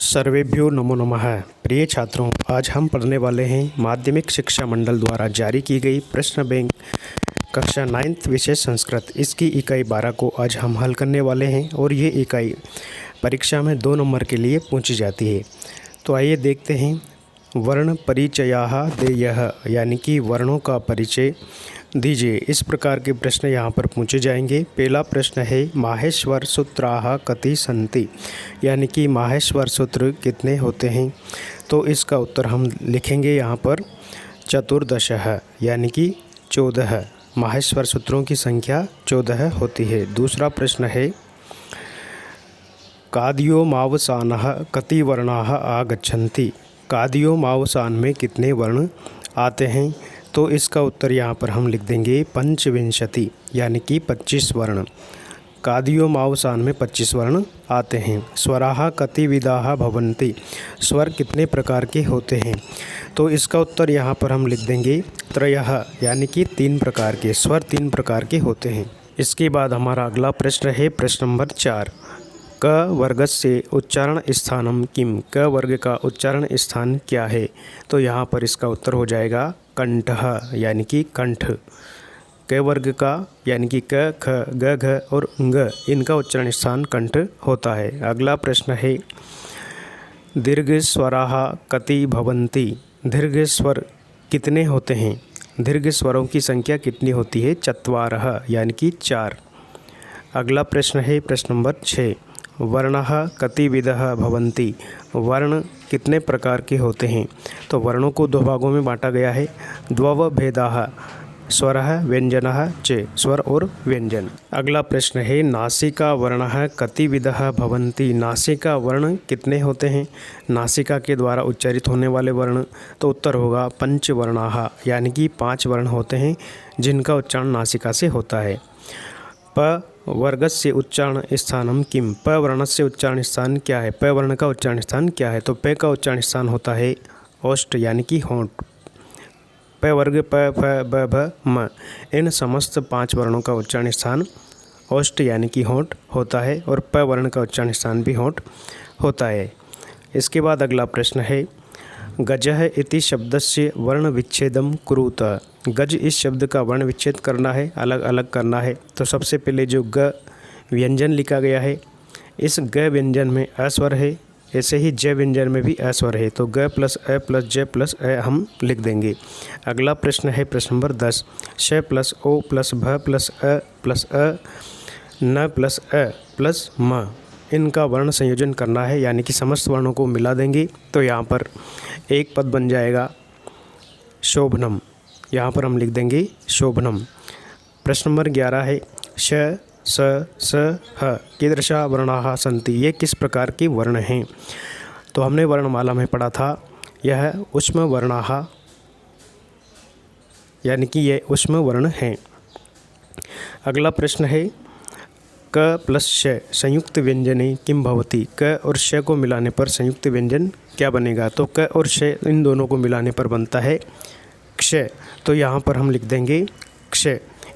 सर्वेभ्यो नमो नमः। प्रिय छात्रों, आज हम पढ़ने वाले हैं माध्यमिक शिक्षा मंडल द्वारा जारी की गई प्रश्न बैंक कक्षा 9th विषय संस्कृत। इसकी इकाई 12 को आज हम हल करने वाले हैं और ये इकाई परीक्षा में 2 नंबर के लिए पूछी जाती है। तो आइए देखते हैं। वर्ण परिचयाः देयः, यानी कि वर्णों का परिचय दीजिए। इस प्रकार के प्रश्न यहाँ पर पूछे जाएंगे। पहला प्रश्न है माहेश्वर सूत्राः कति सन्ति, यानी कि माहेश्वर सूत्र कितने होते हैं। तो इसका उत्तर हम लिखेंगे यहाँ पर चतुर्दशः, यानी कि 14। माहेश्वर सूत्रों की संख्या 14 होती है। दूसरा प्रश्न है काद्योमावसानः कति वर्णाः आगच्छन्ति, काद्योमावसान में कितने वर्ण आते हैं। तो इसका उत्तर यहाँ पर हम लिख देंगे पंचविंशति, यानी कि 25 वर्ण। काद्योमावसान में 25 वर्ण आते हैं। स्वराः कति विधाः भवन्ति, स्वर कितने प्रकार के होते हैं। तो इसका उत्तर यहाँ पर हम लिख देंगे त्रयः, यानी कि 3 प्रकार के स्वर 3 प्रकार के होते हैं। इसके बाद हमारा अगला प्रश्न है प्रश्न नंबर 4। क वर्गस्य उच्चारण स्थानम किम, क वर्ग का उच्चारण स्थान क्या है। तो यहाँ पर इसका उत्तर हो जाएगा कंठः, यानी कि कंठ। क वर्ग का यानी कि क, ख, ग, घ और ङ, इनका उच्चारण स्थान कंठ होता है। अगला प्रश्न है दीर्घ स्वराः कति भवन्ति, दीर्घ स्वर कितने होते हैं। दीर्घ स्वरों की संख्या कितनी होती है। चत्वारः, यानी कि 4। अगला प्रश्न है प्रश्न नंबर 6। वर्णाः कति विधः भवन्ति, वर्ण कितने प्रकार के होते हैं। तो वर्णों को 2 भागों में बांटा गया है। द्वौ भेदाः स्वरः व्यंजनः च, स्वर और व्यंजन। अगला प्रश्न है नासिका वर्णः कति विधः भवन्ति, नासिका वर्ण कितने होते हैं। नासिका के द्वारा उच्चारित होने वाले वर्ण, तो उत्तर होगा पंचवर्णाः, यानी कि 5 वर्ण होते हैं जिनका उच्चारण नासिका से होता है। प वर्गस्य उच्चारण स्थानम किम, प वर्णस्य उच्चारण स्थान क्या है। प वर्ण का उच्चारण स्थान क्या है। तो प का उच्चारण स्थान होता है ओष्ठ, यानी कि होंठ। प वर्ग प, फ, ब, भ, म, इन समस्त 5 वर्णों का उच्चारण स्थान ओष्ठ, यानी कि होंठ होता है और प वर्ण का उच्चारण स्थान भी होंठ होता है। इसके बाद अगला प्रश्न है गजः इति शब्दस्य वर्ण विच्छेदम कुरुत, गज इस शब्द का वर्ण विच्छेद करना है, अलग अलग करना है। तो सबसे पहले जो ग व्यंजन लिखा गया है, इस ग व्यंजन में अस्वर है, ऐसे ही ज व्यंजन में भी अस्वर है। तो ग प्लस अ प्लस ज प्लस अ हम लिख देंगे। अगला प्रश्न है प्रश्न नंबर 10। श प्लस ओ प्लस भ प्लस अ न प्लस अ प्लस म, इनका वर्ण संयोजन करना है, यानी कि समस्त वर्णों को मिला देंगे। तो यहाँ पर एक पद बन जाएगा शोभनम, यहाँ पर हम लिख देंगे शोभनम। प्रश्न नंबर 11 है श स स ह कीदृशा वर्णाः सन्ति, ये किस प्रकार के वर्ण हैं। तो हमने वर्णमाला में पढ़ा था यह उष्म वर्णाः, यानी कि ये उष्म वर्ण हैं। अगला प्रश्न है क प्लस श संयुक्त व्यंजने किम भवति, क और श को मिलाने पर संयुक्त व्यंजन क्या बनेगा। तो क और श इन दोनों को मिलाने पर बनता है क्ष, तो यहाँ पर हम लिख देंगे क्ष।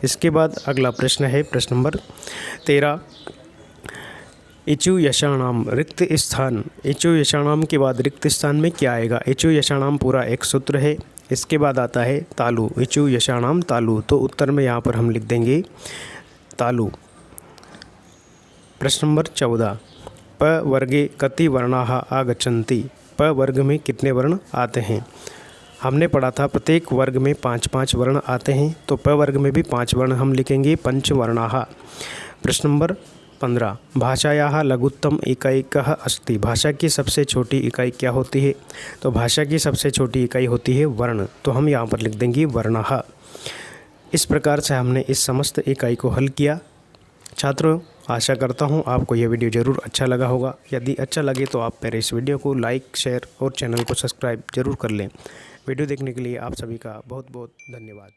इसके बाद अगला प्रश्न है प्रश्न नंबर 13। इचु यशाणाम रिक्त स्थान, इचु यशाणाम के बाद रिक्त स्थान में क्या आएगा। इचु यशाणाम पूरा एक सूत्र है। इसके बाद आता है तालु, इचु यशाणाम तालु, तो उत्तर में यहाँ पर हम लिख देंगे तालु। प्रश्न नंबर 14। प वर्गे कति वर्णाः आगच्छन्ति, प वर्ग में कितने वर्ण आते हैं। हमने पढ़ा था प्रत्येक वर्ग में 5-5 वर्ण आते हैं। तो प वर्ग में भी 5 वर्ण हम लिखेंगे पंचवर्णाः। प्रश्न नंबर 15। भाषायाः लघुत्तम इकाई कः अस्ति, भाषा की सबसे छोटी इकाई क्या होती है। तो भाषा की सबसे छोटी इकाई होती है वर्ण, तो हम यहाँ पर लिख देंगे वर्णः। इस प्रकार से हमने इस समस्त इकाई को हल किया। छात्रों, आशा करता हूँ आपको यह वीडियो ज़रूर अच्छा लगा होगा। यदि अच्छा लगे तो आप मेरे इस वीडियो को लाइक, शेयर और चैनल को सब्सक्राइब जरूर कर लें। वीडियो देखने के लिए आप सभी का बहुत बहुत धन्यवाद।